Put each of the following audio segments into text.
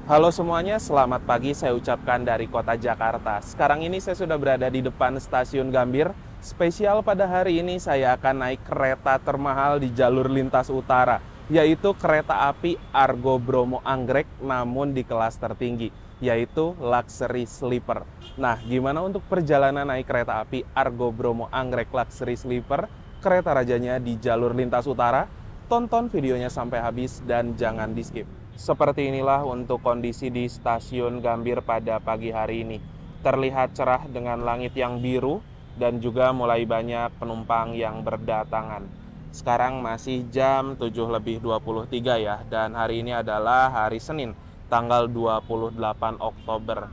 Halo semuanya, selamat pagi saya ucapkan dari kota Jakarta. Sekarang ini saya sudah berada di depan stasiun Gambir. Spesial pada hari ini saya akan naik kereta termahal di jalur lintas utara, yaitu kereta api Argo Bromo Anggrek namun di kelas tertinggi, yaitu Luxury Sleeper. Nah, gimana untuk perjalanan naik kereta api Argo Bromo Anggrek Luxury Sleeper, kereta rajanya di jalur lintas utara? Tonton videonya sampai habis dan jangan di-skip. Seperti inilah untuk kondisi di stasiun Gambir pada pagi hari ini. Terlihat cerah dengan langit yang biru dan juga mulai banyak penumpang yang berdatangan. Sekarang masih jam 7:23 ya, dan hari ini adalah hari Senin, tanggal 28 Oktober.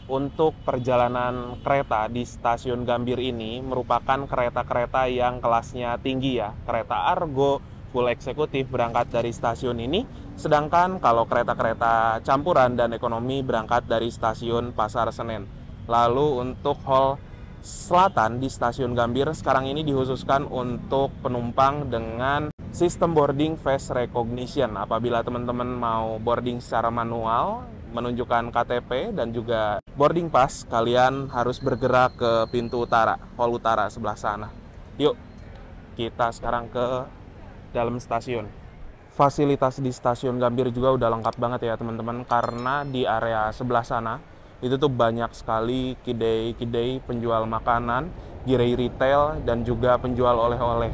Untuk perjalanan kereta di stasiun Gambir ini merupakan kereta-kereta yang kelasnya tinggi ya, kereta Argo, full eksekutif berangkat dari stasiun ini, sedangkan kalau kereta-kereta campuran dan ekonomi berangkat dari stasiun Pasar Senen. Lalu untuk hall selatan di stasiun Gambir sekarang ini dikhususkan untuk penumpang dengan sistem boarding face recognition. Apabila teman-teman mau boarding secara manual, menunjukkan KTP dan juga boarding pass, kalian harus bergerak ke pintu utara, hall utara sebelah sana. Yuk, kita sekarang ke dalam stasiun. Fasilitas di stasiun Gambir juga udah lengkap banget ya teman-teman, karena di area sebelah sana itu tuh banyak sekali kidei-kidei penjual makanan, gerai retail, dan juga penjual oleh-oleh.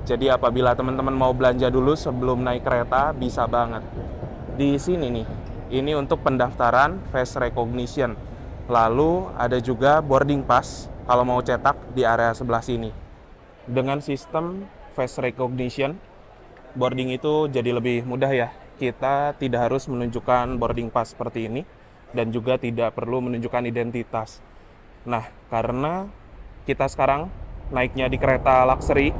Jadi apabila teman-teman mau belanja dulu sebelum naik kereta, bisa banget. Di sini nih, ini untuk pendaftaran face recognition. Lalu ada juga boarding pass kalau mau cetak di area sebelah sini. Dengan sistem face recognition, boarding itu jadi lebih mudah ya. Kita tidak harus menunjukkan boarding pass seperti ini dan juga tidak perlu menunjukkan identitas. Nah, karena kita sekarang naiknya di kereta luxury,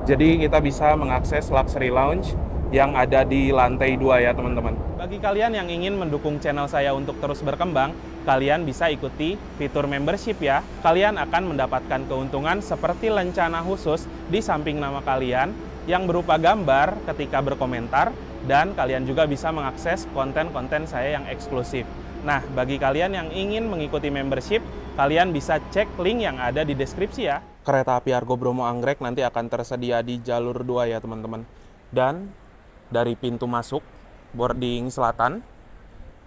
jadi kita bisa mengakses luxury lounge yang ada di lantai 2 ya teman-teman. Bagi kalian yang ingin mendukung channel saya untuk terus berkembang, kalian bisa ikuti fitur membership ya. Kalian akan mendapatkan keuntungan seperti lencana khusus di samping nama kalian yang berupa gambar ketika berkomentar, dan kalian juga bisa mengakses konten-konten saya yang eksklusif. Nah, bagi kalian yang ingin mengikuti membership, kalian bisa cek link yang ada di deskripsi ya. Kereta api Argo Bromo Anggrek nanti akan tersedia di jalur 2 ya teman-teman. Dan dari pintu masuk boarding selatan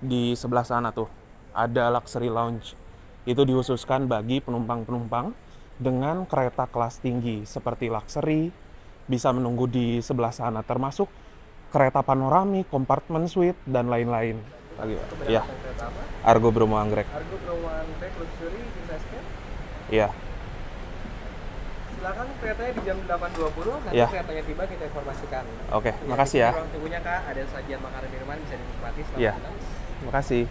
di sebelah sana tuh ada luxury lounge. Itu dikhususkan bagi penumpang-penumpang dengan kereta kelas tinggi seperti luxury, bisa menunggu di sebelah sana, termasuk kereta panoramik, kompartemen suite, dan lain-lain. Ya, Argo Bromo Anggrek. Argo Bromo Anggrek Luxury di Saskia. Iya. Silakan keretanya di jam 8.20, nanti Ya. keretanya tiba kita informasikan. Oke, makasih ya. Ruang tunggunya Kak, ada sajian makanan minuman bisa dinikmati selama Iya. bertugas. Makasih.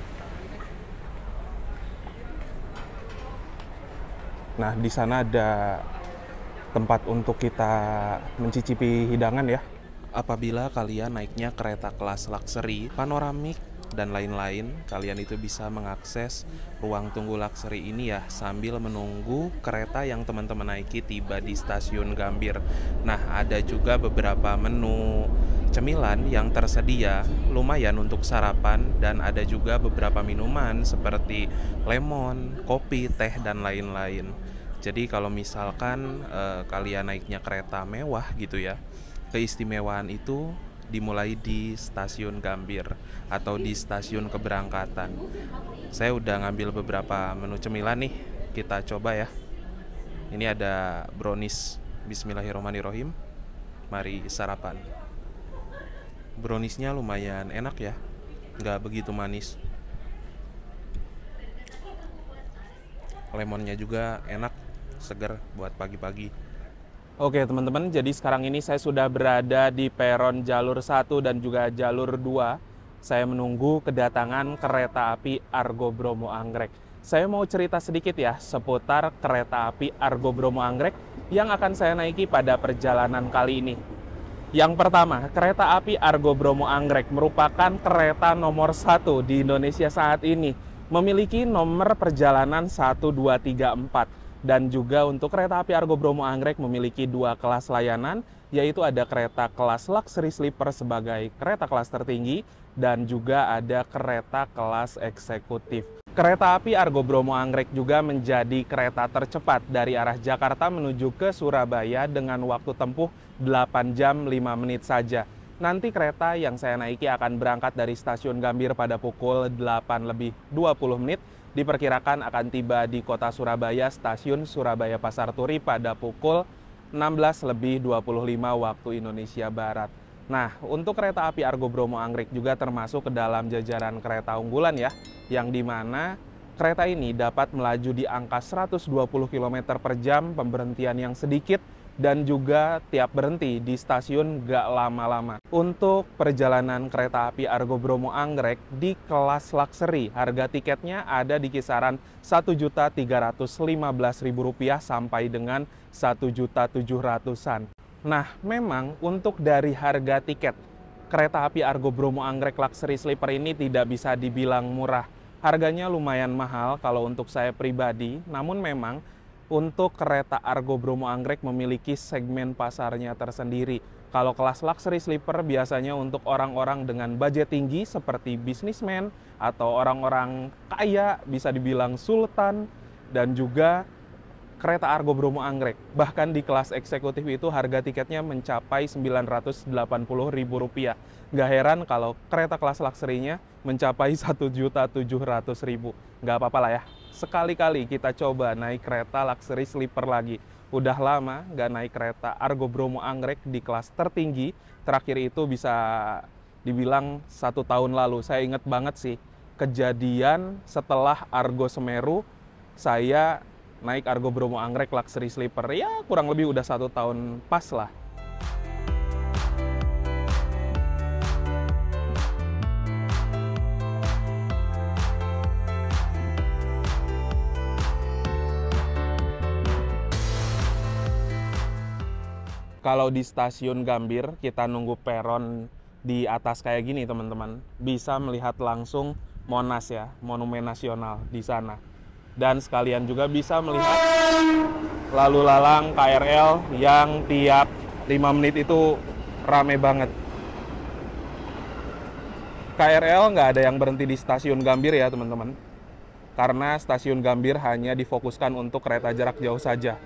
Nah, di sana ada tempat untuk kita mencicipi hidangan ya. Apabila kalian naiknya kereta kelas luxury, panoramik, dan lain-lain, kalian itu bisa mengakses ruang tunggu luxury ini ya, sambil menunggu kereta yang teman-teman naiki tiba di stasiun Gambir. Nah, ada juga beberapa menu cemilan yang tersedia, lumayan untuk sarapan, dan ada juga beberapa minuman seperti lemon, kopi, teh, dan lain-lain. Jadi kalau misalkan kalian naiknya kereta mewah gitu ya, keistimewaan itu dimulai di stasiun Gambir atau di stasiun keberangkatan. Saya udah ngambil beberapa menu cemilan nih, kita coba ya. Ini ada brownies, bismillahirrahmanirrahim. Mari sarapan. Browniesnya lumayan enak ya, nggak begitu manis. Lemonnya juga enak, seger buat pagi-pagi. Oke teman-teman, jadi sekarang ini saya sudah berada di peron jalur 1 dan juga jalur 2. Saya menunggu kedatangan kereta api Argo Bromo Anggrek. Saya mau cerita sedikit ya seputar kereta api Argo Bromo Anggrek yang akan saya naiki pada perjalanan kali ini. Yang pertama, kereta api Argo Bromo Anggrek merupakan kereta nomor 1 di Indonesia saat ini. Memiliki nomor perjalanan 1, 2, 3, 4. Dan juga untuk kereta api Argo Bromo Anggrek memiliki 2 kelas layanan, yaitu ada kereta kelas Luxury Sleeper sebagai kereta kelas tertinggi, dan juga ada kereta kelas eksekutif. Kereta api Argo Bromo Anggrek juga menjadi kereta tercepat dari arah Jakarta menuju ke Surabaya dengan waktu tempuh 8 jam 5 menit saja. Nanti kereta yang saya naiki akan berangkat dari stasiun Gambir pada pukul 8:20 menit. Diperkirakan akan tiba di kota Surabaya, stasiun Surabaya Pasar Turi pada pukul 16:25 waktu Indonesia Barat. Nah, untuk kereta api Argo Bromo Anggrek juga termasuk ke dalam jajaran kereta unggulan ya, yang dimana kereta ini dapat melaju di angka 120 km per jam, pemberhentian yang sedikit, dan juga tiap berhenti di stasiun gak lama-lama. Untuk perjalanan kereta api Argo Bromo Anggrek di kelas luxury, harga tiketnya ada di kisaran Rp1.315.000 sampai dengan Rp1.700.000-an. Nah, memang untuk dari harga tiket, kereta api Argo Bromo Anggrek Luxury Sleeper ini tidak bisa dibilang murah. Harganya lumayan mahal kalau untuk saya pribadi, namun memang untuk kereta Argo Bromo Anggrek memiliki segmen pasarnya tersendiri. Kalau kelas Luxury Sleeper biasanya untuk orang-orang dengan budget tinggi seperti bisnismen atau orang-orang kaya, bisa dibilang sultan, dan juga kereta Argo Bromo Anggrek. Bahkan di kelas eksekutif itu harga tiketnya mencapai Rp980.000. Nggak heran kalau kereta kelas luxury-nya mencapai Rp1.700.000. Nggak apa-apa lah ya. Sekali-kali kita coba naik kereta luxury sleeper lagi. Udah lama nggak naik kereta Argo Bromo Anggrek di kelas tertinggi. Terakhir itu bisa dibilang 1 tahun lalu. Saya inget banget sih, kejadian setelah Argo Semeru, saya naik Argo Bromo Anggrek Luxury Sleeper. Ya, kurang lebih udah 1 tahun pas lah. Kalau di stasiun Gambir, kita nunggu peron di atas kayak gini teman-teman. Bisa melihat langsung Monas ya, Monumen Nasional di sana. Dan sekalian juga bisa melihat lalu lalang KRL yang tiap 5 menit itu rame banget. KRL nggak ada yang berhenti di stasiun Gambir ya teman-teman. Karena stasiun Gambir hanya difokuskan untuk kereta jarak jauh saja.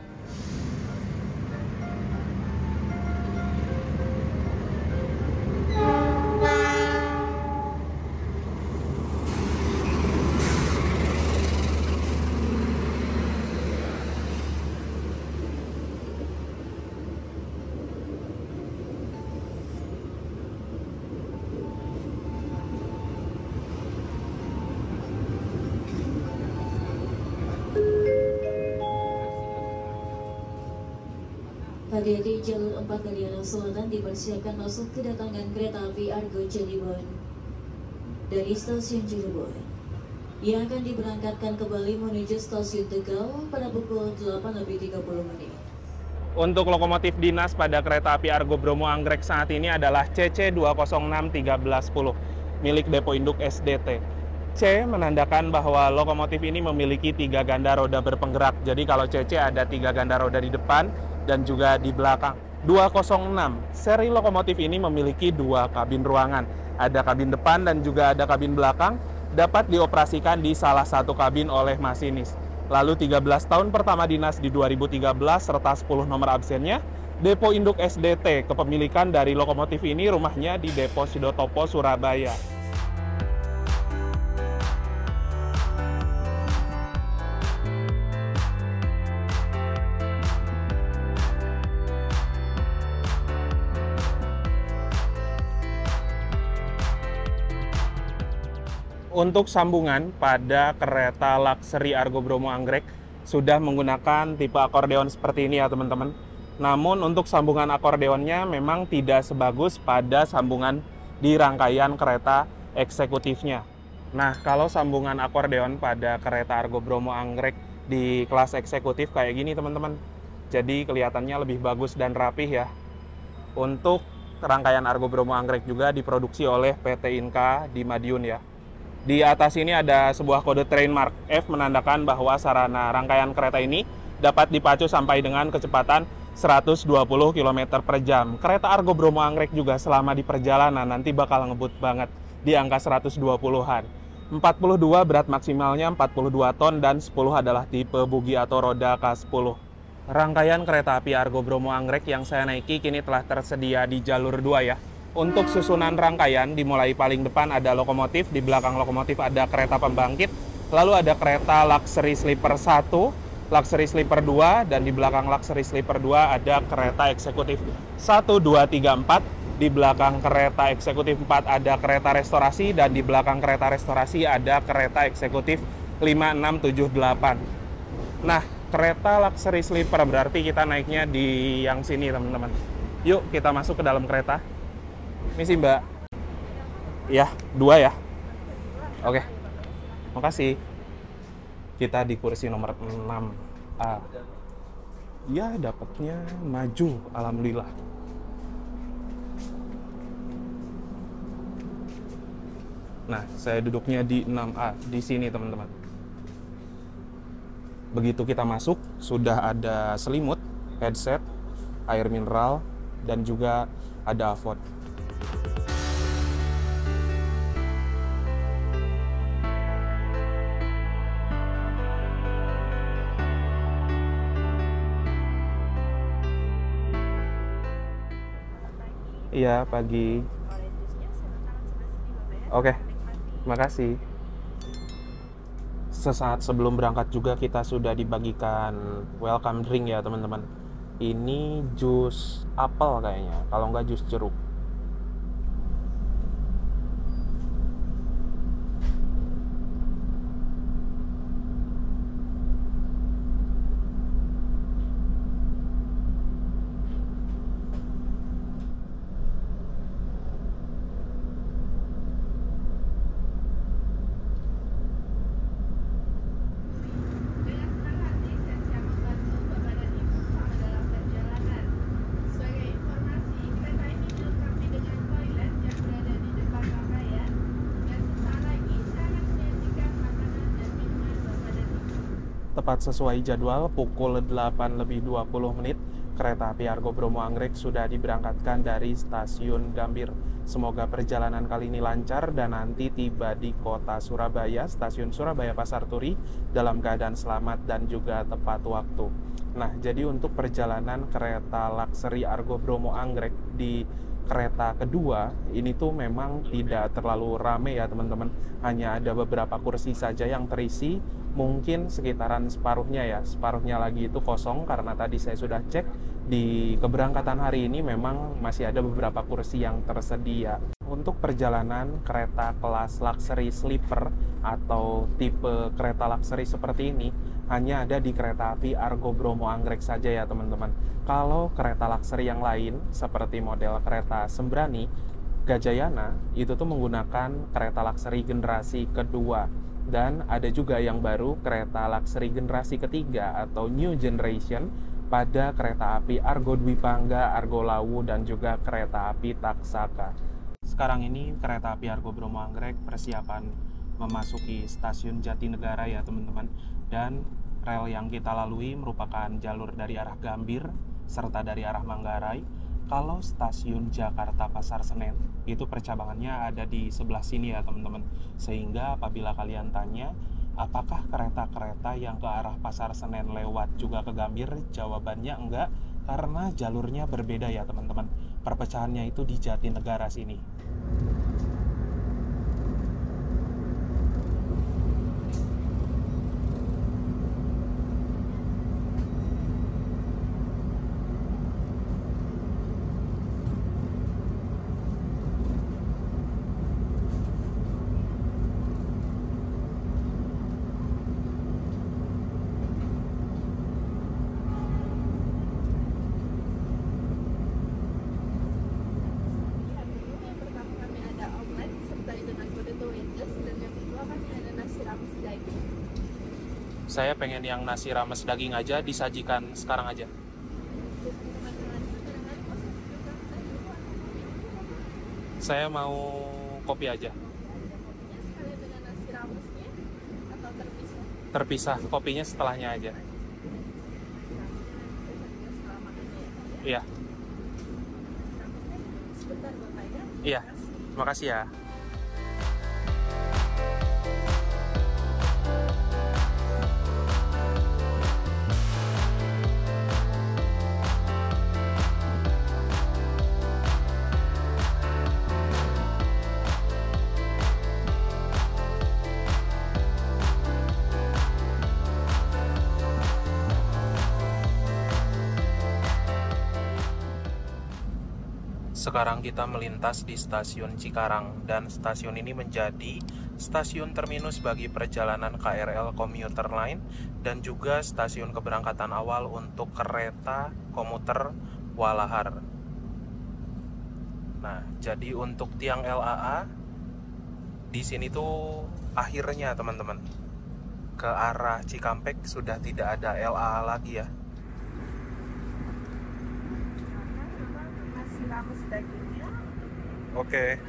Hati-hati, jalur 4 dari arah selatan dipersiapkan masuk kedatangan kereta api Argo Cirebon dari stasiun Cirebon yang akan diberangkatkan kembali menuju stasiun Tegal pada pukul 8:30 menit. Untuk lokomotif dinas pada kereta api Argo Bromo Anggrek saat ini adalah CC206-1310 milik Depo Induk SDT. C menandakan bahwa lokomotif ini memiliki 3 ganda roda berpenggerak. Jadi kalau CC ada 3 ganda roda di depan dan juga di belakang. 206, seri lokomotif ini memiliki 2 kabin ruangan. Ada kabin depan dan juga ada kabin belakang, dapat dioperasikan di salah satu kabin oleh masinis. Lalu 13 tahun pertama dinas di 2013 serta 10 nomor absennya, Depo Induk SDT. Kepemilikan dari lokomotif ini rumahnya di Depo Sidotopo, Surabaya. Untuk sambungan pada kereta luxury Argo Bromo Anggrek sudah menggunakan tipe akordeon seperti ini ya teman-teman. Namun untuk sambungan akordeonnya memang tidak sebagus pada sambungan di rangkaian kereta eksekutifnya. Nah, kalau sambungan akordeon pada kereta Argo Bromo Anggrek di kelas eksekutif kayak gini teman-teman. Jadi kelihatannya lebih bagus dan rapih ya. Untuk rangkaian Argo Bromo Anggrek juga diproduksi oleh PT Inka di Madiun ya. Di atas ini ada sebuah kode trademark F menandakan bahwa sarana rangkaian kereta ini dapat dipacu sampai dengan kecepatan 120 km per jam. Kereta Argo Bromo Anggrek juga selama di perjalanan nanti bakal ngebut banget di angka 120-an. 42 berat maksimalnya 42 ton dan 10 adalah tipe bugi atau roda K10. Rangkaian kereta api Argo Bromo Anggrek yang saya naiki kini telah tersedia di jalur 2 ya. Untuk susunan rangkaian dimulai paling depan ada lokomotif, di belakang lokomotif ada kereta pembangkit, lalu ada kereta Luxury Sleeper 1, Luxury Sleeper 2, dan di belakang Luxury Sleeper 2 ada kereta eksekutif 1, 2, 3, 4. Di belakang kereta eksekutif 4 ada kereta restorasi, dan di belakang kereta restorasi ada kereta eksekutif 5, 6, 7, 8. Nah, kereta Luxury Sleeper berarti kita naiknya di yang sini teman-teman. Yuk kita masuk ke dalam kereta. Misi Mbak. Ya, 2 ya. Oke, makasih. Kita di kursi nomor 6A. Ya, dapatnya maju, alhamdulillah. Nah, saya duduknya di 6A, di sini teman-teman. Begitu kita masuk, sudah ada selimut, headset, air mineral, dan juga ada avot. Iya, pagi. Oke, makasih. Sesaat sebelum berangkat juga kita sudah dibagikan welcome drink ya teman-teman. Ini jus apel kayaknya, kalau nggak jus jeruk. Tepat sesuai jadwal pukul 8:20 kereta api Argo Bromo Anggrek sudah diberangkatkan dari stasiun Gambir. Semoga perjalanan kali ini lancar dan nanti tiba di kota Surabaya, stasiun Surabaya Pasar Turi dalam keadaan selamat dan juga tepat waktu. Nah, jadi untuk perjalanan kereta Luxury Argo Bromo Anggrek di kereta kedua ini tuh memang tidak terlalu rame ya teman-teman. Hanya ada beberapa kursi saja yang terisi, mungkin sekitaran separuhnya ya. Separuhnya lagi itu kosong karena tadi saya sudah cek di keberangkatan hari ini memang masih ada beberapa kursi yang tersedia. Untuk perjalanan kereta kelas Luxury Sleeper atau tipe kereta luxury seperti ini hanya ada di kereta api Argo Bromo Anggrek saja ya teman-teman. Kalau kereta luxury yang lain seperti model kereta Sembrani, Gajayana itu tuh menggunakan kereta luxury generasi kedua, dan ada juga yang baru kereta luxury generasi ketiga atau new generation pada kereta api Argo Dwipangga, Argo Lawu, dan juga kereta api Taksaka. Sekarang ini kereta api Argo Bromo Anggrek persiapan memasuki stasiun Jatinegara ya teman-teman, dan rel yang kita lalui merupakan jalur dari arah Gambir serta dari arah Manggarai. Kalau stasiun Jakarta Pasar Senen itu percabangannya ada di sebelah sini ya teman-teman, sehingga apabila kalian tanya apakah kereta-kereta yang ke arah Pasar Senen lewat juga ke Gambir, jawabannya enggak, karena jalurnya berbeda ya teman-teman. Perpecahannya itu di Jatinegara sini. Saya pengen yang nasi rames daging aja, disajikan sekarang aja. Saya mau kopi aja. Terpisah, kopinya setelahnya aja. Iya. Sebentar Bapak ya. Iya. Makasih ya. Sekarang kita melintas di stasiun Cikarang dan stasiun ini menjadi stasiun terminus bagi perjalanan KRL komuter Line dan juga stasiun keberangkatan awal untuk kereta komuter Walahar. Nah, jadi untuk tiang LAA di sini tuh akhirnya teman-teman ke arah Cikampek sudah tidak ada LAA lagi ya. Rames dagingnya. Oke.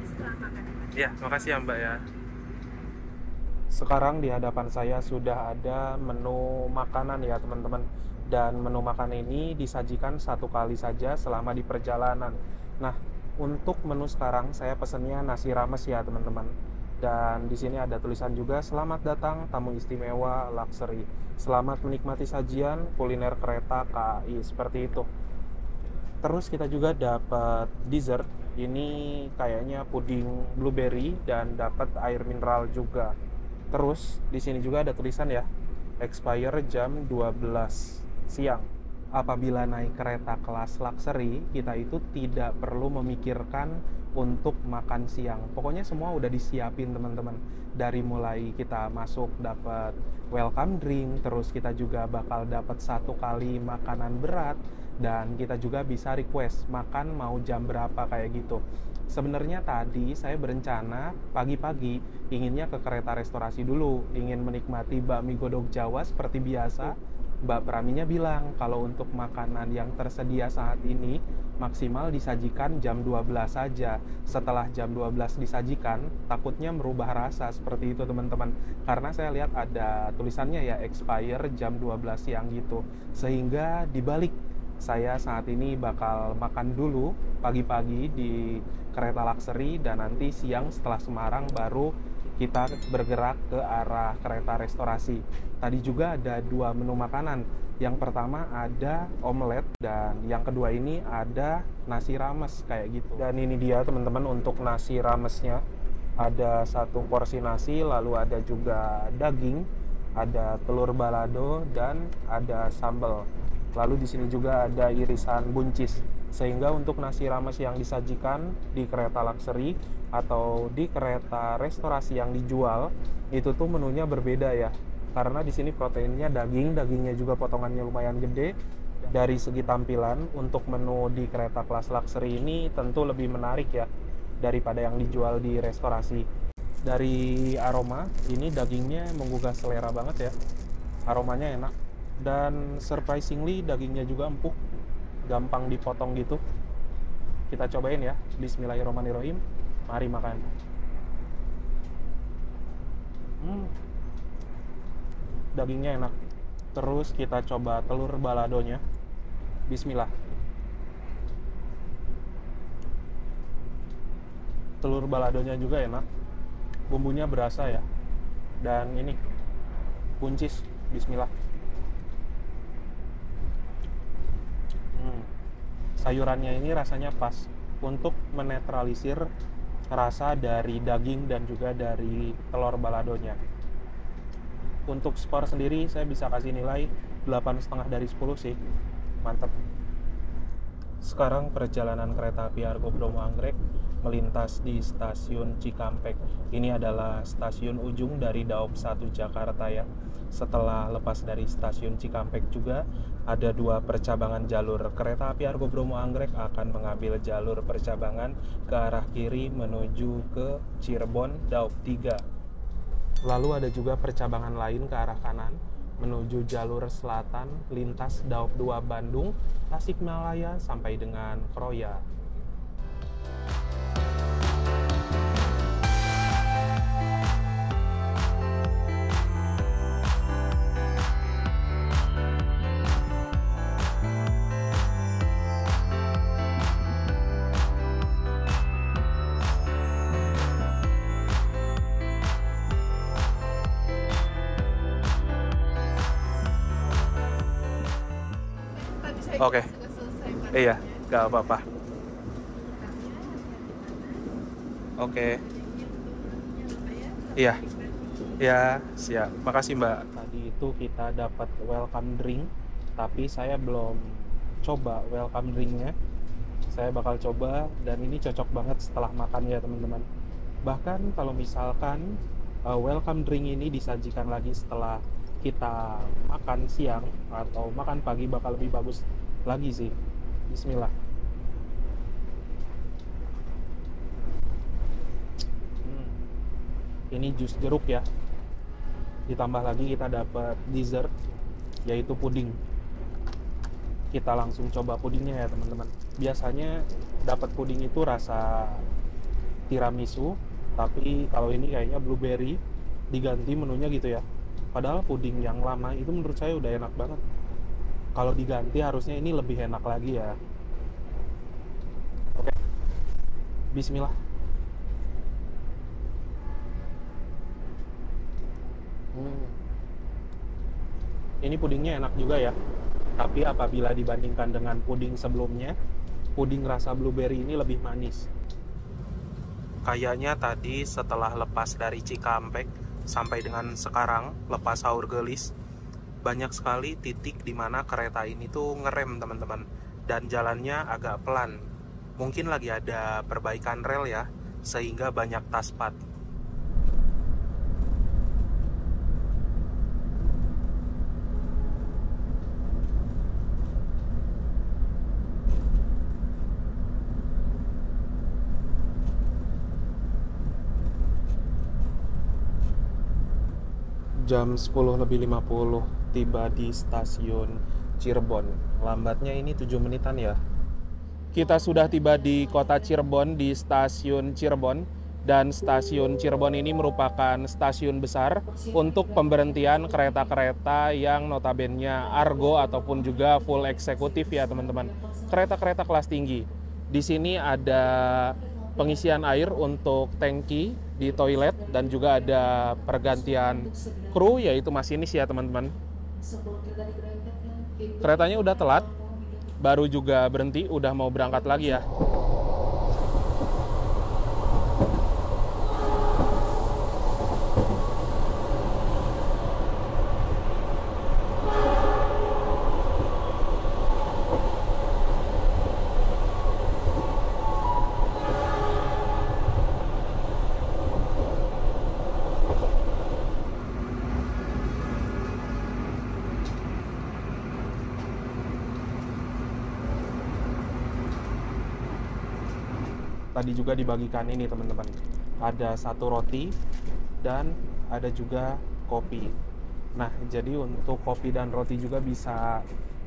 Setelah makan. Ya, makasih ya Mbak ya. Sekarang di hadapan saya sudah ada menu makanan ya teman-teman. Dan menu makanan ini disajikan satu kali saja selama di perjalanan. Nah, untuk menu sekarang saya pesennya nasi rames ya teman-teman. Dan di sini ada tulisan juga selamat datang tamu istimewa luxury. Selamat menikmati sajian kuliner kereta KAI seperti itu. Terus kita juga dapat dessert. Ini kayaknya puding blueberry dan dapat air mineral juga. Terus di sini juga ada tulisan ya, expire jam 12 siang. Apabila naik kereta kelas luxury, kita itu tidak perlu memikirkan untuk makan siang. Pokoknya semua udah disiapin teman-teman. Dari mulai kita masuk dapat welcome drink, terus kita juga bakal dapat satu kali makanan berat, dan kita juga bisa request makan mau jam berapa kayak gitu. Sebenarnya tadi saya berencana pagi-pagi inginnya ke kereta restorasi dulu, ingin menikmati bakmi godok Jawa seperti biasa. Mbak Praminya bilang kalau untuk makanan yang tersedia saat ini maksimal disajikan jam 12 saja. Setelah jam 12 disajikan, takutnya merubah rasa seperti itu teman-teman. Karena saya lihat ada tulisannya ya expire jam 12 siang gitu. Sehingga dibalik, saya saat ini bakal makan dulu pagi-pagi di kereta luxury dan nanti siang setelah Semarang baru kita bergerak ke arah kereta restorasi. Tadi juga ada dua menu makanan. Yang pertama ada omelet dan yang kedua ini ada nasi rames kayak gitu. Dan ini dia teman-teman untuk nasi ramesnya. Ada satu porsi nasi, lalu ada juga daging, ada telur balado dan ada sambal. Lalu di sini juga ada irisan buncis. Sehingga untuk nasi rames yang disajikan di kereta luxury atau di kereta restorasi yang dijual itu tuh menunya berbeda ya. Karena di sini proteinnya dagingnya juga potongannya lumayan gede. Dari segi tampilan untuk menu di kereta kelas luxury ini tentu lebih menarik ya daripada yang dijual di restorasi. Dari aroma ini dagingnya menggugah selera banget ya. Aromanya enak dan surprisingly dagingnya juga empuk, gampang dipotong gitu. Kita cobain ya. Bismillahirrahmanirrahim. Mari makan. Dagingnya enak. Terus kita coba telur baladonya. Bismillah. Telur baladonya juga enak. Bumbunya berasa ya. Dan ini buncis. Bismillah. Sayurannya ini rasanya pas untuk menetralisir rasa dari daging dan juga dari telur baladonya. Untuk skor sendiri saya bisa kasih nilai 8,5 dari 10 sih. Mantap. Sekarang perjalanan kereta api Argo Bromo Anggrek melintas di stasiun Cikampek. Ini adalah stasiun ujung dari Daop 1 Jakarta ya. Setelah lepas dari stasiun Cikampek juga ada dua percabangan jalur. Kereta api Argo Bromo Anggrek akan mengambil jalur percabangan ke arah kiri menuju ke Cirebon Daop 3. Lalu ada juga percabangan lain ke arah kanan menuju jalur selatan lintas Daop 2 Bandung, Tasikmalaya sampai dengan Kroya. Oke. Sudah selesai Iya, parkirnya. nggak apa-apa. Tapi Oke. ya, turunnya apa ya? Sampai Iya. di Bandung. Ya, siap. Makasih Mbak. Tadi itu kita dapat welcome drink, tapi saya belum coba welcome drinknya. Saya bakal coba, dan ini cocok banget setelah makan ya teman-teman. Bahkan kalau misalkan welcome drink ini disajikan lagi setelah kita makan siang atau makan pagi, bakal lebih bagus lagi sih. Bismillah. Ini jus jeruk ya. Ditambah lagi kita dapat dessert, yaitu puding. Kita langsung coba pudingnya ya teman-teman. Biasanya dapat puding itu rasa tiramisu, tapi kalau ini kayaknya blueberry, diganti menunya gitu ya. Padahal puding yang lama itu menurut saya udah enak banget. Kalau diganti harusnya ini lebih enak lagi ya. Oke, bismillah. Ini pudingnya enak juga ya. Tapi apabila dibandingkan dengan puding sebelumnya, puding rasa blueberry ini lebih manis. Kayaknya tadi setelah lepas dari Cikampek sampai dengan sekarang lepas Haur Gelis, banyak sekali titik di mana kereta ini tuh ngerem teman-teman, dan jalannya agak pelan. Mungkin lagi ada perbaikan rel ya, sehingga banyak taspat. Jam 10:50 tiba di stasiun Cirebon. Lambatnya ini 7 menitan ya. Kita sudah tiba di kota Cirebon, di stasiun Cirebon. Dan stasiun Cirebon ini merupakan stasiun besar untuk pemberhentian kereta-kereta yang notabene Argo ataupun juga full eksekutif ya teman-teman. Kereta-kereta kelas tinggi. Di sini ada pengisian air untuk tangki di toilet, dan juga ada pergantian kru yaitu masinis ya teman-teman. Keretanya udah telat, baru juga berhenti, udah mau berangkat lagi ya. Tadi juga dibagikan ini teman-teman, ada satu roti dan ada juga kopi. Nah, jadi untuk kopi dan roti juga bisa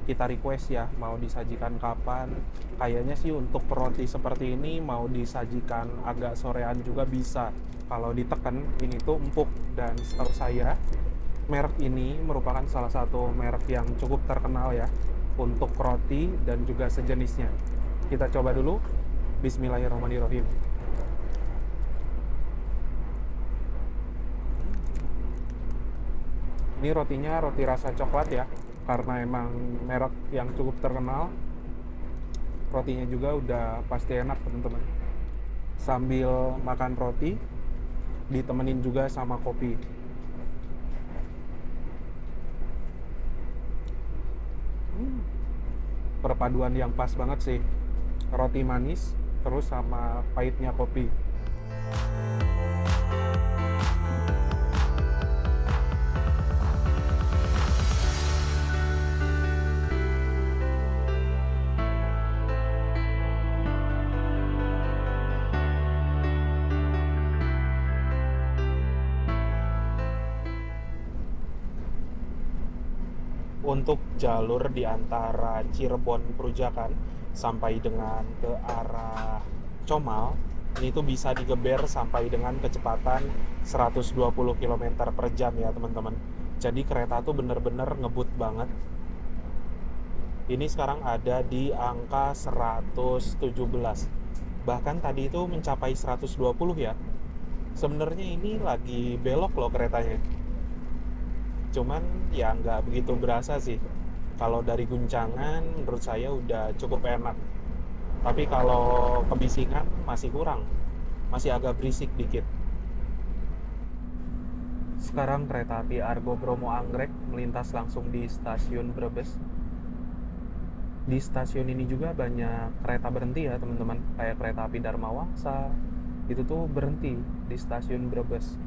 kita request ya, mau disajikan kapan. Kayaknya sih untuk roti seperti ini mau disajikan agak sorean juga bisa. Kalau ditekan ini tuh empuk, dan setahu saya merek ini merupakan salah satu merek yang cukup terkenal ya untuk roti dan juga sejenisnya. Kita coba dulu. Bismillahirrahmanirrahim. Ini rotinya roti rasa coklat ya, karena emang merek yang cukup terkenal. Rotinya juga udah pasti enak teman-teman. Sambil makan roti, ditemenin juga sama kopi. Perpaduan yang pas banget sih. Roti manis terus sama pahitnya kopi. Untuk jalur di antara Cirebon Perujakan sampai dengan ke arah Comal, ini tuh bisa digeber sampai dengan kecepatan 120 km per jam ya teman-teman. Jadi kereta tuh bener-bener ngebut banget. Ini sekarang ada di angka 117. Bahkan tadi itu mencapai 120 ya. Sebenarnya ini lagi belok loh keretanya. Cuman ya nggak begitu berasa sih. Kalau dari guncangan menurut saya udah cukup enak. Tapi kalau kebisingan masih kurang. Masih agak berisik dikit. Sekarang kereta api Argo Bromo Anggrek melintas langsung di stasiun Brebes. Di stasiun ini juga banyak kereta berhenti ya teman-teman. Kayak kereta api Dharma Wangsa. Itu tuh berhenti di stasiun Brebes.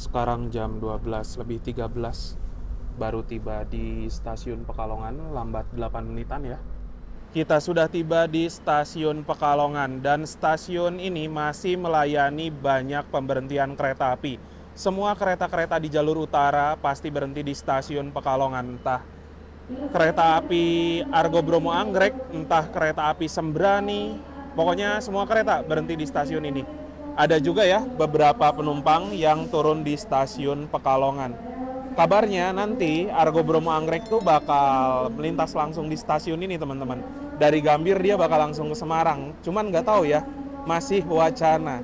Sekarang jam 12:13 baru tiba di stasiun Pekalongan, lambat 8 menitan ya. Kita sudah tiba di stasiun Pekalongan dan stasiun ini masih melayani banyak pemberhentian kereta api. Semua kereta-kereta di jalur utara pasti berhenti di stasiun Pekalongan, entah kereta api Argo Bromo Anggrek, entah kereta api Sembrani, pokoknya semua kereta berhenti di stasiun ini. Ada juga ya beberapa penumpang yang turun di stasiun Pekalongan. Kabarnya nanti Argo Bromo Anggrek tuh bakal melintas langsung di stasiun ini teman-teman. Dari Gambir dia bakal langsung ke Semarang. Cuman nggak tahu ya, masih wacana.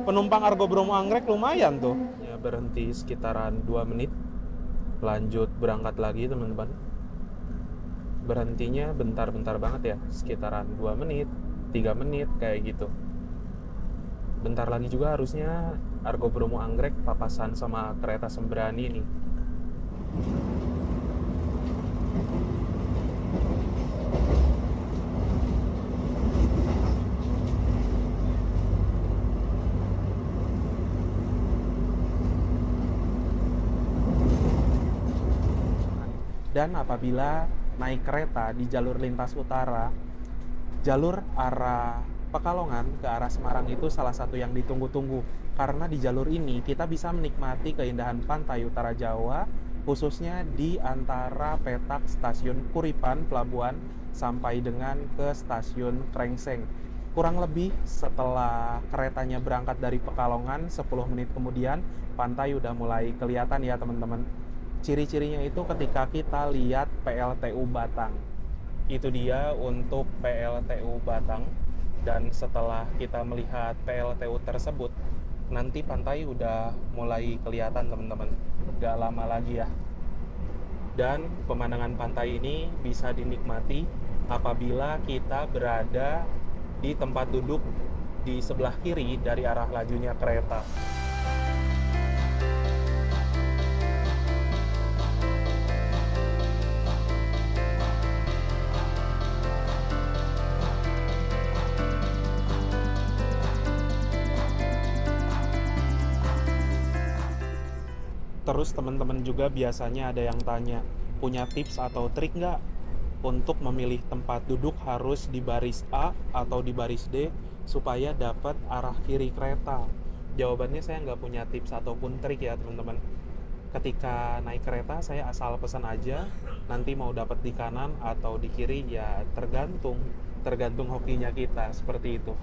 Penumpang Argo Bromo Anggrek lumayan tuh. Ya berhenti sekitaran 2 menit. Lanjut berangkat lagi teman-teman. Berhentinya bentar-bentar banget ya, sekitaran 2 menit, 3 menit kayak gitu. Bentar lagi juga harusnya Argo Bromo Anggrek papasan sama kereta Sembrani nih. Dan apabila naik kereta di jalur lintas utara, jalur arah Pekalongan ke arah Semarang itu salah satu yang ditunggu-tunggu karena di jalur ini kita bisa menikmati keindahan pantai utara Jawa, khususnya di antara petak stasiun Kuripan Pelabuhan sampai dengan ke stasiun Krengseng. Kurang lebih setelah keretanya berangkat dari Pekalongan 10 menit kemudian pantai udah mulai kelihatan ya teman-teman. Ciri-cirinya itu ketika kita lihat PLTU Batang. Itu dia untuk PLTU Batang. Dan setelah kita melihat PLTU tersebut, nanti pantai udah mulai kelihatan teman-teman. Gak lama lagi ya. Dan pemandangan pantai ini bisa dinikmati apabila kita berada di tempat duduk di sebelah kiri dari arah lajunya kereta. Terus teman-teman juga biasanya ada yang tanya, punya tips atau trik nggak untuk memilih tempat duduk harus di baris A atau di baris D supaya dapat arah kiri kereta? Jawabannya saya nggak punya tips ataupun trik ya teman-teman. Ketika naik kereta saya asal pesan aja, nanti mau dapat di kanan atau di kiri ya tergantung hokinya kita, seperti itu.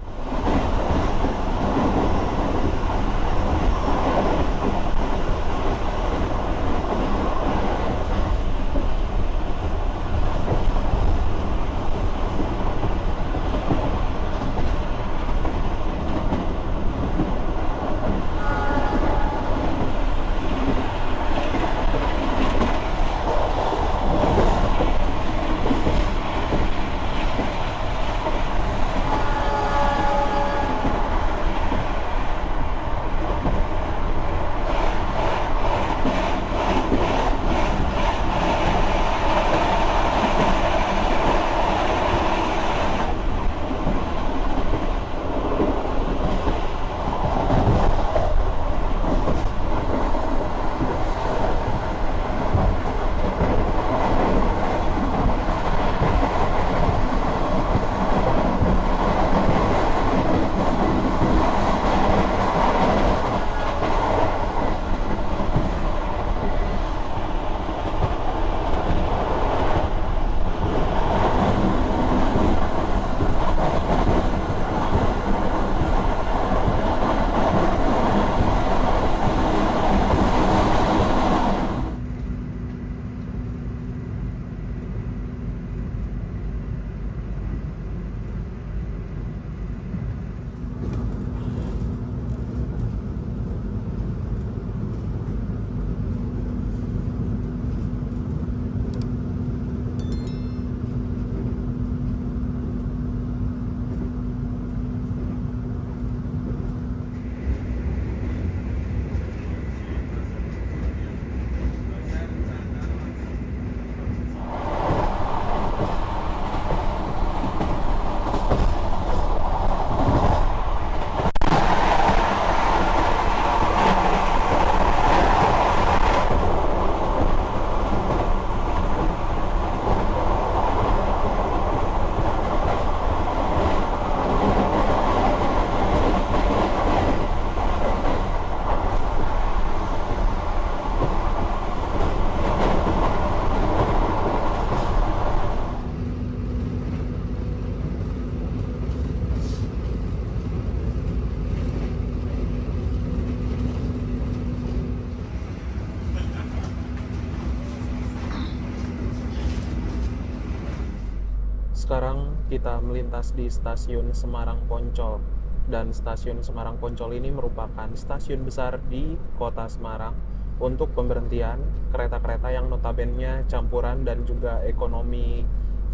Sekarang kita melintas di stasiun Semarang Poncol. Dan stasiun Semarang Poncol ini merupakan stasiun besar di kota Semarang untuk pemberhentian kereta-kereta yang notabene campuran dan juga ekonomi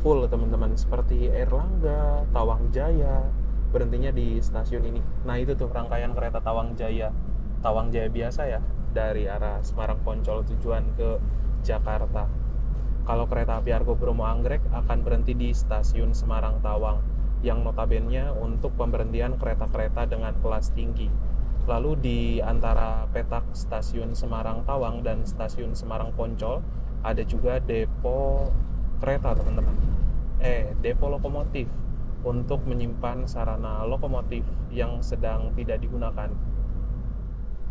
full teman-teman, seperti Airlangga, Tawang Jaya, berhentinya di stasiun ini. Nah itu tuh rangkaian kereta Tawang Jaya biasa ya, dari arah Semarang Poncol tujuan ke Jakarta. Kalau kereta api Argo Bromo Anggrek akan berhenti di stasiun Semarang Tawang, yang notabene untuk pemberhentian kereta-kereta dengan kelas tinggi. Lalu di antara petak stasiun Semarang Tawang dan stasiun Semarang Poncol ada juga depo kereta teman-teman. Depo lokomotif untuk menyimpan sarana lokomotif yang sedang tidak digunakan.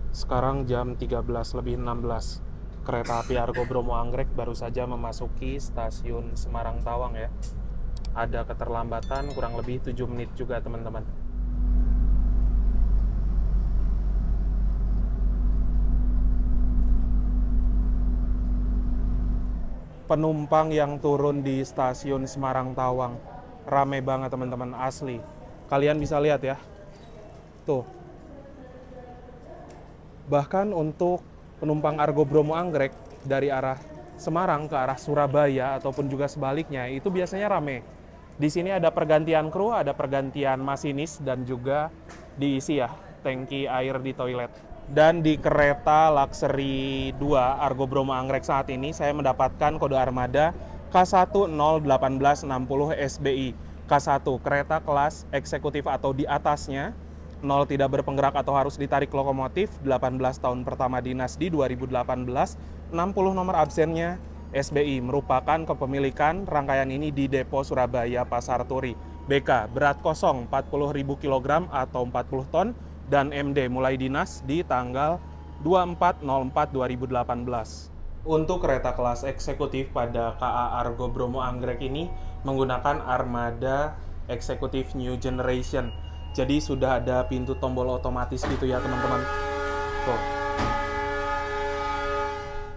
Sekarang jam 13:16. Kereta api Argo Bromo Anggrek baru saja memasuki stasiun Semarang Tawang ya. Ada keterlambatan kurang lebih 7 menit juga teman-teman. Penumpang yang turun di stasiun Semarang Tawang rame banget teman-teman, asli. Kalian bisa lihat ya. Tuh. Bahkan untuk penumpang Argo Bromo Anggrek dari arah Semarang ke arah Surabaya ataupun juga sebaliknya itu biasanya rame. Di sini ada pergantian kru, ada pergantian masinis, dan juga diisi ya tangki air di toilet. Dan di kereta Luxury 2 Argo Bromo Anggrek saat ini saya mendapatkan kode armada K101860 SBI. K1 kereta kelas eksekutif atau di atasnya, 0 tidak berpenggerak atau harus ditarik lokomotif, 18 tahun pertama dinas di 2018, 60 nomor absennya SBI, merupakan kepemilikan rangkaian ini di Depo Surabaya Pasar Turi. BK berat kosong 40.000 kg atau 40 ton, dan MD mulai dinas di tanggal 24/04/2018. Untuk kereta kelas eksekutif pada KA Argo Bromo Anggrek ini menggunakan armada eksekutif New Generation. Jadi sudah ada pintu tombol otomatis gitu ya teman-teman. Tuh.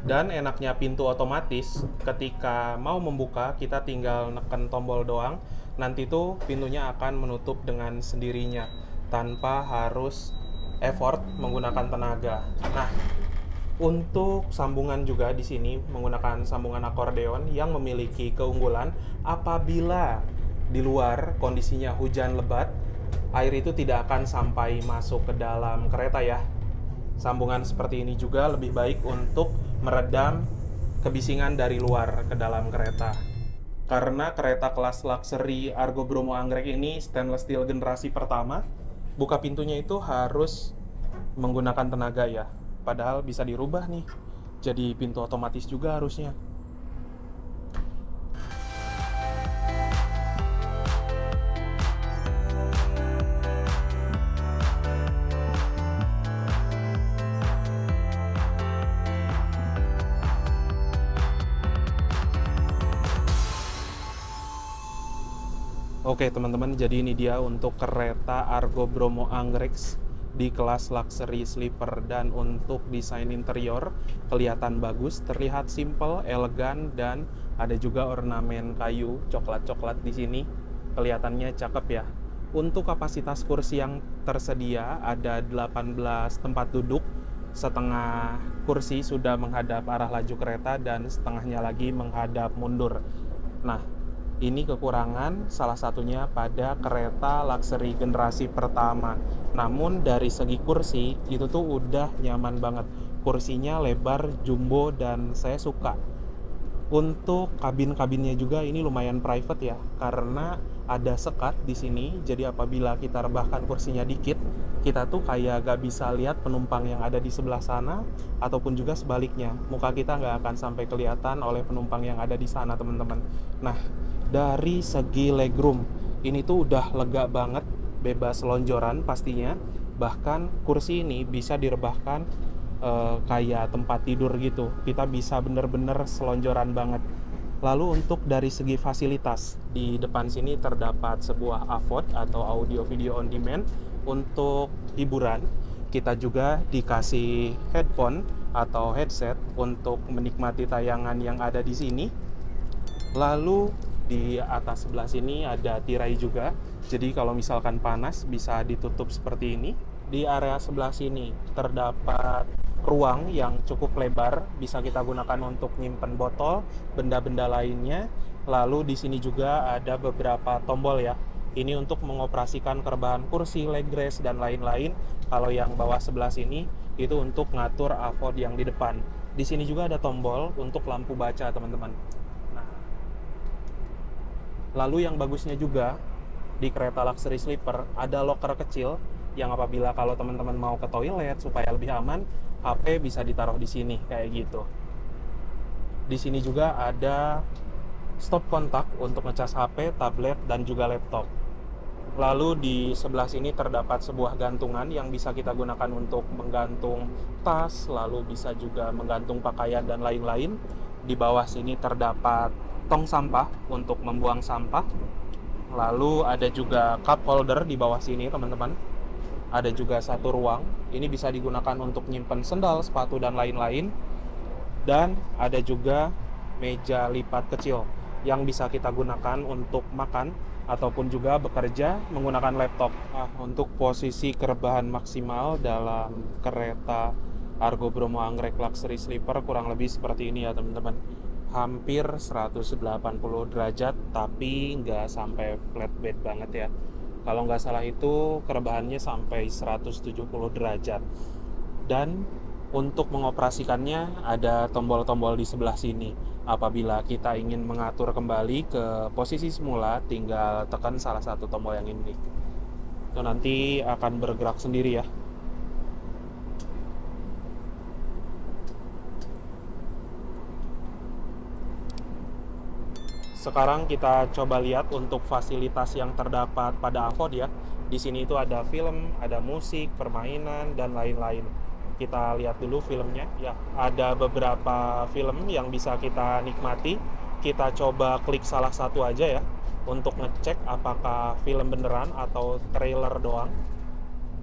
Dan enaknya pintu otomatis, ketika mau membuka kita tinggal neken tombol doang, nanti tuh pintunya akan menutup dengan sendirinya tanpa harus effort menggunakan tenaga. Nah, untuk sambungan juga di sini menggunakan sambungan akordeon yang memiliki keunggulan apabila di luar kondisinya hujan lebat, air itu tidak akan sampai masuk ke dalam kereta ya. Sambungan seperti ini juga lebih baik untuk meredam kebisingan dari luar ke dalam kereta. Karena kereta kelas Luxury Argo Bromo Anggrek ini stainless steel generasi pertama, buka pintunya itu harus menggunakan tenaga ya. Padahal bisa dirubah nih, jadi pintu otomatis juga harusnya. Oke teman-teman, jadi ini dia untuk kereta Argo Bromo Anggrek di kelas Luxury Sleeper. Dan untuk desain interior kelihatan bagus, terlihat simple, elegan, dan ada juga ornamen kayu coklat-coklat di sini. Kelihatannya cakep ya. Untuk kapasitas kursi yang tersedia ada 18 tempat duduk. Setengah kursi sudah menghadap arah laju kereta dan setengahnya lagi menghadap mundur. Nah, ini kekurangan salah satunya pada kereta Luxury generasi pertama. Namun dari segi kursi itu tuh udah nyaman banget. Kursinya lebar, jumbo, dan saya suka. Untuk kabin-kabinnya juga ini lumayan private ya, karena ada sekat di sini. Jadi apabila kita rebahkan kursinya dikit, kita tuh kayak gak bisa lihat penumpang yang ada di sebelah sana, ataupun juga sebaliknya. Muka kita nggak akan sampai kelihatan oleh penumpang yang ada di sana teman-teman. Nah, dari segi legroom ini tuh udah lega banget, bebas lonjoran pastinya. Bahkan kursi ini bisa direbahkan kayak tempat tidur gitu. Kita bisa bener-bener selonjoran banget. Lalu untuk dari segi fasilitas, di depan sini terdapat sebuah AVOD atau audio video on demand. Untuk hiburan, kita juga dikasih headphone atau headset untuk menikmati tayangan yang ada di sini. Lalu Di atas sebelah sini ada tirai juga. Jadi kalau misalkan panas bisa ditutup seperti ini. Di area sebelah sini terdapat ruang yang cukup lebar, bisa kita gunakan untuk nyimpen botol, benda-benda lainnya. Lalu di sini juga ada beberapa tombol ya. Ini untuk mengoperasikan rebahan kursi, leg rest, dan lain-lain. Kalau yang bawah sebelah sini itu untuk ngatur avod yang di depan. Di sini juga ada tombol untuk lampu baca, teman-teman. Nah, lalu yang bagusnya juga di kereta luxury sleeper ada locker kecil yang apabila kalau teman-teman mau ke toilet supaya lebih aman, HP bisa ditaruh di sini kayak gitu. Di sini juga ada stop kontak untuk ngecas HP, tablet, dan juga laptop. Lalu di sebelah sini terdapat sebuah gantungan yang bisa kita gunakan untuk menggantung tas, lalu bisa juga menggantung pakaian dan lain-lain. Di bawah sini terdapat tong sampah untuk membuang sampah. Lalu ada juga cup holder di bawah sini, teman-teman. Ada juga satu ruang. Ini bisa digunakan untuk nyimpen sendal, sepatu, dan lain-lain. Dan ada juga meja lipat kecil yang bisa kita gunakan untuk makan ataupun juga bekerja menggunakan laptop. Nah, untuk posisi kerebahan maksimal dalam kereta Argo Bromo Anggrek Luxury Sleeper kurang lebih seperti ini ya teman-teman. Hampir 180 derajat, tapi nggak sampai flat bed banget ya. Kalau nggak salah itu kerebahannya sampai 170 derajat. Dan untuk mengoperasikannya ada tombol-tombol di sebelah sini. Apabila kita ingin mengatur kembali ke posisi semula, tinggal tekan salah satu tombol yang ini. Itu nanti akan bergerak sendiri ya. Sekarang kita coba lihat untuk fasilitas yang terdapat pada avod ya. Di sini itu ada film, ada musik, permainan, dan lain-lain. Kita lihat dulu filmnya. Ya, ada beberapa film yang bisa kita nikmati. Kita coba klik salah satu aja ya untuk ngecek apakah film beneran atau trailer doang.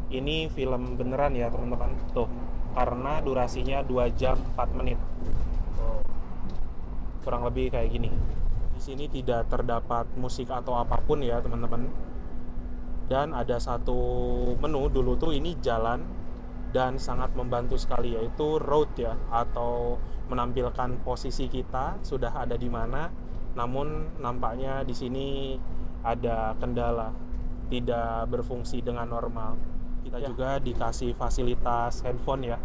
Ini film beneran ya teman-teman. Tuh, karena durasinya 2 jam 4 menit. Tuh. Kurang lebih kayak gini. Di sini tidak terdapat musik atau apapun ya teman-teman. Dan ada satu menu dulu tuh ini jalan dan sangat membantu sekali, yaitu road ya, atau menampilkan posisi kita sudah ada di mana. Namun nampaknya di sini ada kendala, tidak berfungsi dengan normal. Kita juga dikasih fasilitas handphone ya.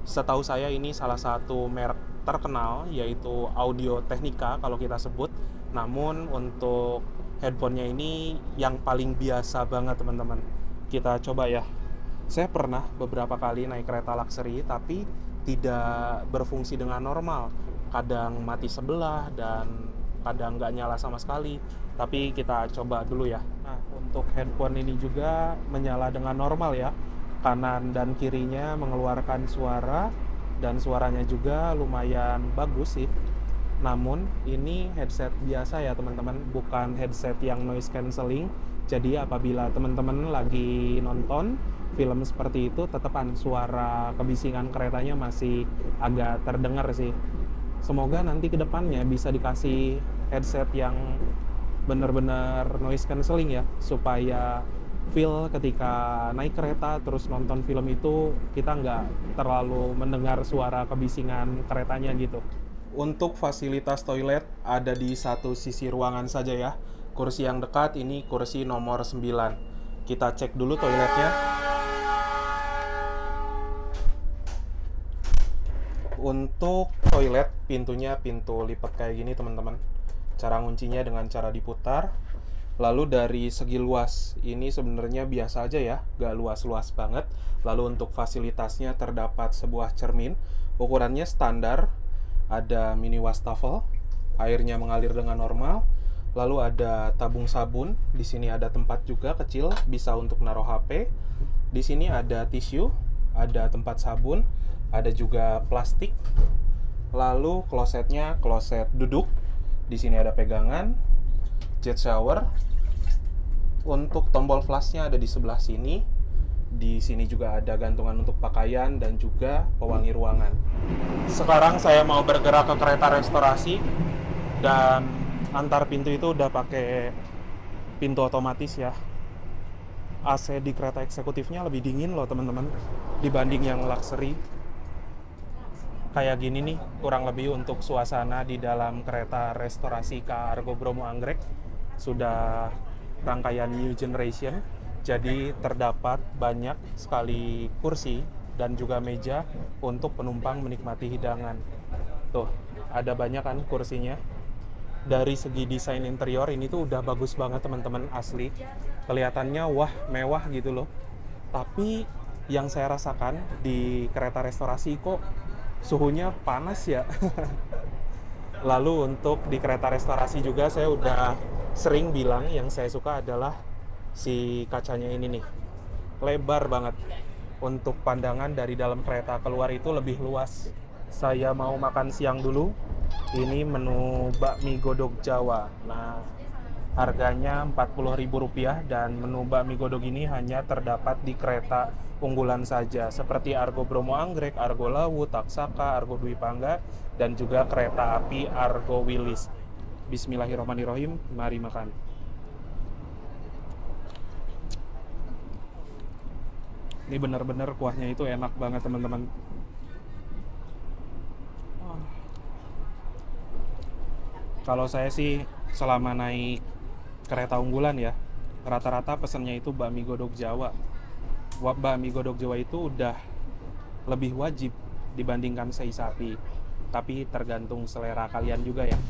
Setahu saya ini salah satu merek terkenal, yaitu Audio Technica kalau kita sebut. Namun untuk headphone-nya ini yang paling biasa banget teman-teman. Kita coba ya. Saya pernah beberapa kali naik kereta luxury tapi tidak berfungsi dengan normal. Kadang mati sebelah dan kadang nggak nyala sama sekali. Tapi kita coba dulu ya. Nah, untuk headphone ini juga menyala dengan normal ya. Kanan dan kirinya mengeluarkan suara dan suaranya juga lumayan bagus sih. Namun ini headset biasa ya teman-teman, bukan headset yang noise cancelling. Jadi apabila teman-teman lagi nonton film seperti itu, tetepan suara kebisingan keretanya masih agak terdengar sih. Semoga nanti ke depannya bisa dikasih headset yang benar-benar noise cancelling ya, supaya feel ketika naik kereta terus nonton film itu kita nggak terlalu mendengar suara kebisingan keretanya gitu. Untuk fasilitas toilet ada di satu sisi ruangan saja ya. Kursi yang dekat ini kursi nomor 9. Kita cek dulu toiletnya. Untuk toilet pintunya pintu lipat kayak gini teman-teman. Cara nguncinya dengan cara diputar. Lalu dari segi luas, ini sebenarnya biasa aja ya, gak luas-luas banget. Lalu untuk fasilitasnya terdapat sebuah cermin, ukurannya standar, ada mini wastafel, airnya mengalir dengan normal. Lalu ada tabung sabun, di sini ada tempat juga kecil, bisa untuk naruh HP. Di sini ada tisu, ada tempat sabun, ada juga plastik. Lalu klosetnya kloset duduk, di sini ada pegangan, jet shower. Untuk tombol flashnya ada di sebelah sini. Di sini juga ada gantungan untuk pakaian dan juga pewangi ruangan. Sekarang saya mau bergerak ke kereta restorasi dan Antar pintu itu udah pakai pintu otomatis ya. AC di kereta eksekutifnya lebih dingin loh teman-teman dibanding yang luxury. Kayak gini nih kurang lebih untuk suasana di dalam kereta restorasi KA Argo Bromo Anggrek. Sudah rangkaian new generation, jadi terdapat banyak sekali kursi dan juga meja untuk penumpang menikmati hidangan. Tuh, ada banyak kan kursinya. Dari segi desain interior ini tuh udah bagus banget teman-teman, asli. Kelihatannya wah, mewah gitu loh. Tapi yang saya rasakan di kereta restorasi kok suhunya panas ya. Lalu untuk di kereta restorasi juga saya udah sering bilang yang saya suka adalah si kacanya ini nih. Lebar banget. Untuk pandangan dari dalam kereta keluar itu lebih luas. Saya mau makan siang dulu. Ini menu bakmi godog Jawa. Nah, harganya Rp40.000 dan menu bakmi godog ini hanya terdapat di kereta unggulan saja seperti Argo Bromo Anggrek, Argo Lawu, Taksaka, Argo Dwi Pangga dan juga kereta api Argo Wilis. Bismillahirrahmanirrahim, mari makan. Ini benar-benar kuahnya itu enak banget teman-teman. Kalau saya sih selama naik kereta unggulan ya, rata-rata pesannya itu bakmi godog Jawa. Bakmi godog Jawa itu udah lebih wajib dibandingkan sei sapi. Tapi tergantung selera kalian juga ya.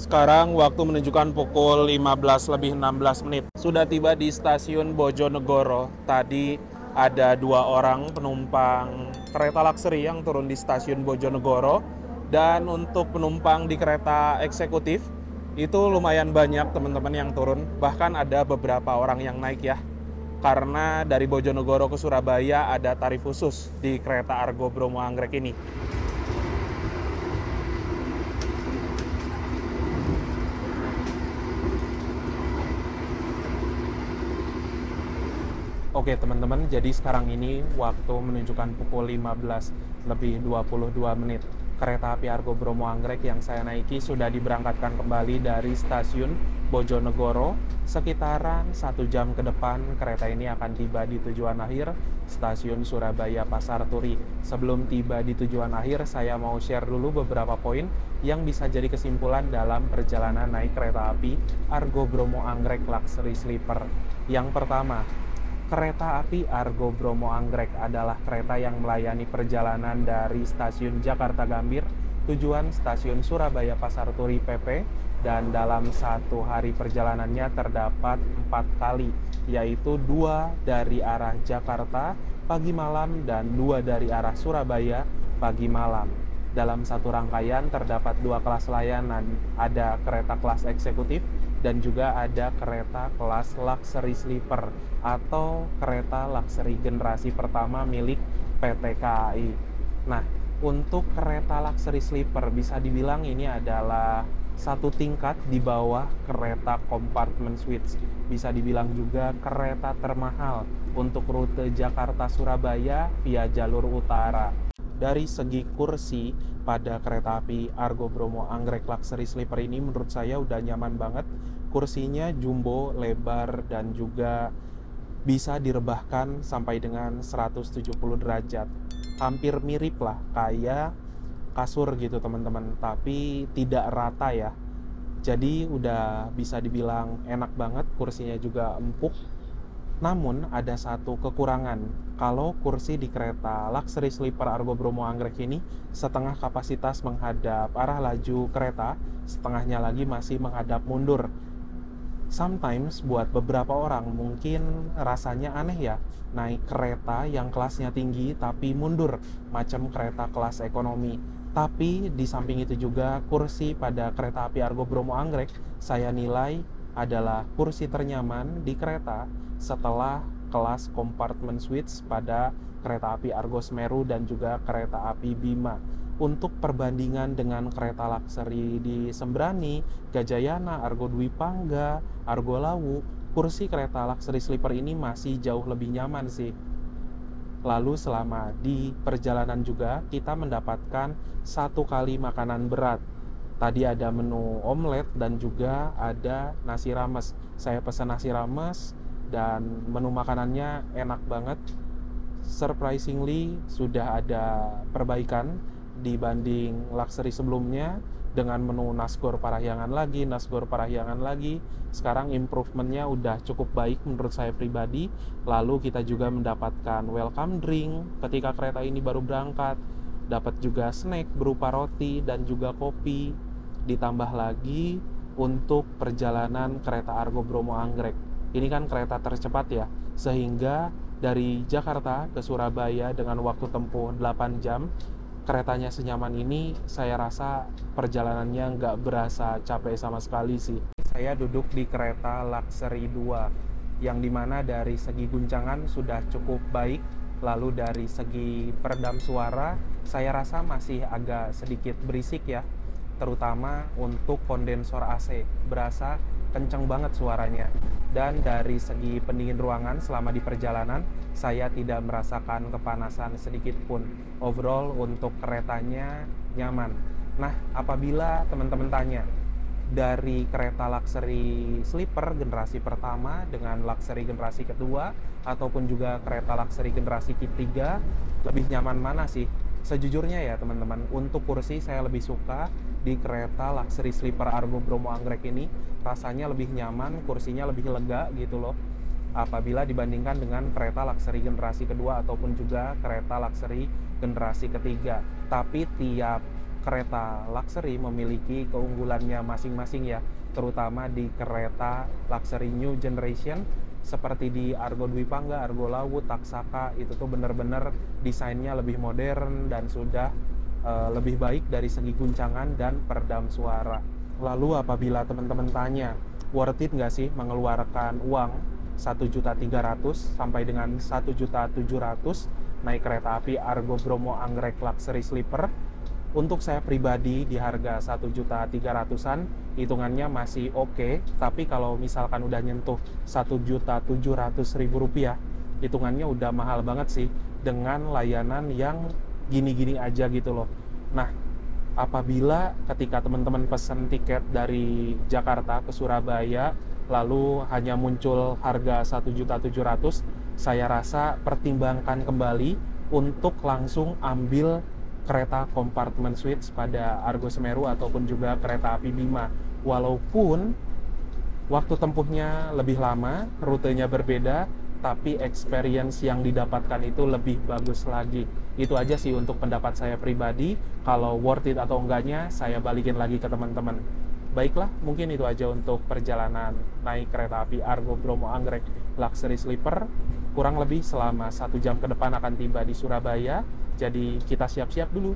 Sekarang waktu menunjukkan pukul 15:16. Sudah tiba di stasiun Bojonegoro. Tadi ada 2 orang penumpang kereta luxury yang turun di stasiun Bojonegoro. Dan untuk penumpang di kereta eksekutif, itu lumayan banyak teman-teman yang turun. Bahkan ada beberapa orang yang naik ya. Karena dari Bojonegoro ke Surabaya ada tarif khusus di kereta Argo Bromo Anggrek ini. Oke teman-teman, jadi sekarang ini waktu menunjukkan pukul 15:22. Kereta api Argo Bromo Anggrek yang saya naiki sudah diberangkatkan kembali dari stasiun Bojonegoro. Sekitaran 1 jam ke depan kereta ini akan tiba di tujuan akhir stasiun Surabaya Pasar Turi. Sebelum tiba di tujuan akhir, saya mau share dulu beberapa poin yang bisa jadi kesimpulan dalam perjalanan naik kereta api Argo Bromo Anggrek Luxury Sleeper. Yang pertama, kereta api Argo Bromo Anggrek adalah kereta yang melayani perjalanan dari stasiun Jakarta Gambir tujuan stasiun Surabaya Pasar Turi PP, dan dalam 1 hari perjalanannya terdapat 4 kali, yaitu 2 dari arah Jakarta pagi malam dan 2 dari arah Surabaya pagi malam. Dalam 1 rangkaian terdapat 2 kelas layanan, ada kereta kelas eksekutif dan juga ada kereta kelas luxury sleeper atau kereta luxury generasi pertama milik PT KAI. Nah, untuk kereta luxury sleeper bisa dibilang ini adalah 1 tingkat di bawah kereta compartment suite. Bisa dibilang juga kereta termahal untuk rute Jakarta-Surabaya via jalur utara. Dari segi kursi pada kereta api Argo Bromo Anggrek Luxury Sleeper ini menurut saya udah nyaman banget. Kursinya jumbo, lebar, dan juga bisa direbahkan sampai dengan 170 derajat. hampir mirip lah kayak kasur gitu teman-teman, tapi tidak rata ya. Jadi udah bisa dibilang enak banget, kursinya juga empuk. Namun ada satu kekurangan, kalau kursi di kereta Luxury Sleeper Argo Bromo Anggrek ini setengah kapasitas menghadap arah laju kereta, setengahnya lagi masih menghadap mundur. Sometimes buat beberapa orang mungkin rasanya aneh ya, naik kereta yang kelasnya tinggi tapi mundur, macam kereta kelas ekonomi. Tapi di samping itu juga kursi pada kereta api Argo Bromo Anggrek saya nilai adalah kursi ternyaman di kereta setelah kelas compartment suites pada kereta api Argo Semeru dan juga kereta api Bima. Untuk perbandingan dengan kereta luxury di Sembrani, Gajayana, Argo Dwi Pangga, Argo Lawu, kursi kereta luxury sleeper ini masih jauh lebih nyaman sih. Lalu selama di perjalanan juga kita mendapatkan 1 kali makanan berat. Tadi ada menu omelet dan juga ada nasi rames. Saya pesan nasi rames dan menu makanannya enak banget. Surprisingly sudah ada perbaikan dibanding luxury sebelumnya, dengan menu nasgor parahyangan lagi. Sekarang improvementnya udah cukup baik menurut saya pribadi. Lalu kita juga mendapatkan welcome drink ketika kereta ini baru berangkat, dapat juga snack berupa roti dan juga kopi. Ditambah lagi untuk perjalanan kereta Argo Bromo Anggrek, ini kan kereta tercepat ya, sehingga dari Jakarta ke Surabaya dengan waktu tempuh 8 jam, keretanya senyaman ini, saya rasa perjalanannya nggak berasa capek sama sekali sih. Saya duduk di kereta Luxury 2, yang dimana dari segi guncangan sudah cukup baik. Lalu dari segi peredam suara, saya rasa masih agak sedikit berisik ya, terutama untuk kondensor AC, berasa kenceng banget suaranya. Dan dari segi pendingin ruangan selama di perjalanan, saya tidak merasakan kepanasan sedikit pun. Overall untuk keretanya nyaman. Nah, apabila teman-teman tanya, dari kereta luxury sleeper generasi pertama dengan luxury generasi kedua, ataupun juga kereta luxury generasi ketiga, lebih nyaman mana sih? Sejujurnya ya teman-teman, untuk kursi saya lebih suka di kereta luxury sleeper Argo Bromo Anggrek ini. Rasanya lebih nyaman, kursinya lebih lega gitu loh, apabila dibandingkan dengan kereta luxury generasi kedua ataupun juga kereta luxury generasi ketiga. Tapi tiap kereta luxury memiliki keunggulannya masing-masing ya, terutama di kereta luxury new generation seperti di Argo Dwi Pangga, Argo Lawu, Taksaka, itu tuh bener-bener desainnya lebih modern dan sudah lebih baik dari segi guncangan dan peredam suara. Lalu apabila teman-teman tanya, worth it nggak sih mengeluarkan uang 1.300.000 sampai dengan 1.700.000 naik kereta api Argo Bromo Anggrek Luxury Sleeper? Untuk saya pribadi di harga 1.300.000-an hitungannya masih oke, tapi kalau misalkan udah nyentuh 1.700.000 rupiah, hitungannya udah mahal banget sih dengan layanan yang gini-gini aja gitu loh. Nah, apabila ketika teman-teman pesen tiket dari Jakarta ke Surabaya lalu hanya muncul harga 1.700.000, saya rasa pertimbangkan kembali untuk langsung ambil kereta compartment suites pada Argo Semeru ataupun juga kereta api Bima. Walaupun waktu tempuhnya lebih lama, rutenya berbeda, tapi experience yang didapatkan itu lebih bagus lagi. Itu aja sih untuk pendapat saya pribadi. Kalau worth it atau enggaknya, saya balikin lagi ke teman-teman. Baiklah, mungkin itu aja untuk perjalanan naik kereta api Argo Bromo Anggrek Luxury Sleeper. Kurang lebih selama 1 jam ke depan akan tiba di Surabaya. Jadi kita siap-siap dulu.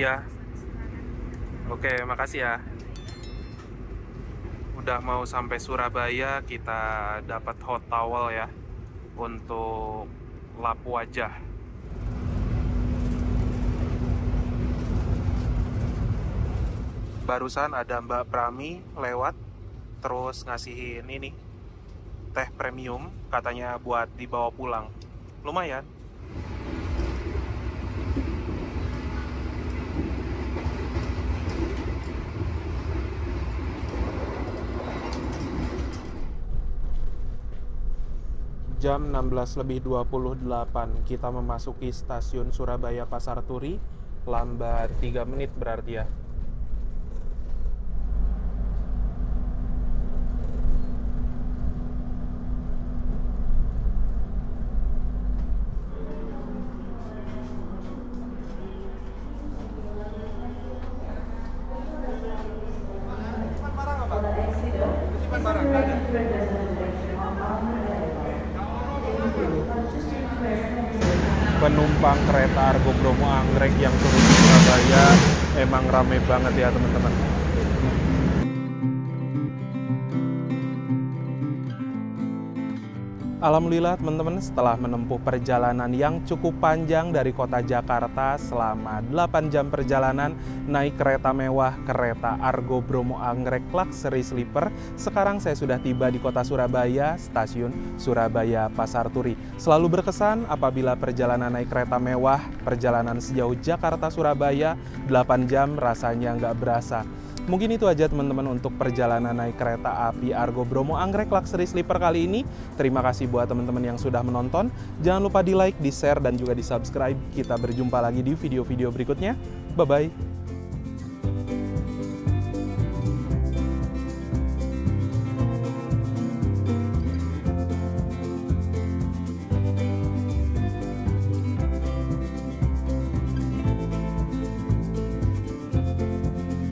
Iya. Oke, makasih ya. Udah mau sampai Surabaya, kita dapat hot towel ya untuk lap wajah. Barusan ada Mbak Prami lewat, terus ngasihin ini teh premium, katanya buat dibawa pulang. Lumayan. Jam 16:28 kita memasuki stasiun Surabaya Pasar Turi. Lambat 3 menit berarti ya. Penumpang kereta Argo Bromo Anggrek yang turun di Surabaya emang rame banget ya teman-teman. Alhamdulillah teman-teman, setelah menempuh perjalanan yang cukup panjang dari kota Jakarta selama 8 jam perjalanan naik kereta mewah kereta Argo Bromo Anggrek Luxury Sleeper, sekarang saya sudah tiba di kota Surabaya, stasiun Surabaya Pasar Turi. Selalu berkesan apabila perjalanan naik kereta mewah, perjalanan sejauh Jakarta-Surabaya 8 jam rasanya nggak berasa. Mungkin itu aja teman-teman untuk perjalanan naik kereta api Argo Bromo Anggrek Luxury Sleeper kali ini. Terima kasih buat teman-teman yang sudah menonton. Jangan lupa di like, di share, dan juga di subscribe. Kita berjumpa lagi di video-video berikutnya. Bye-bye.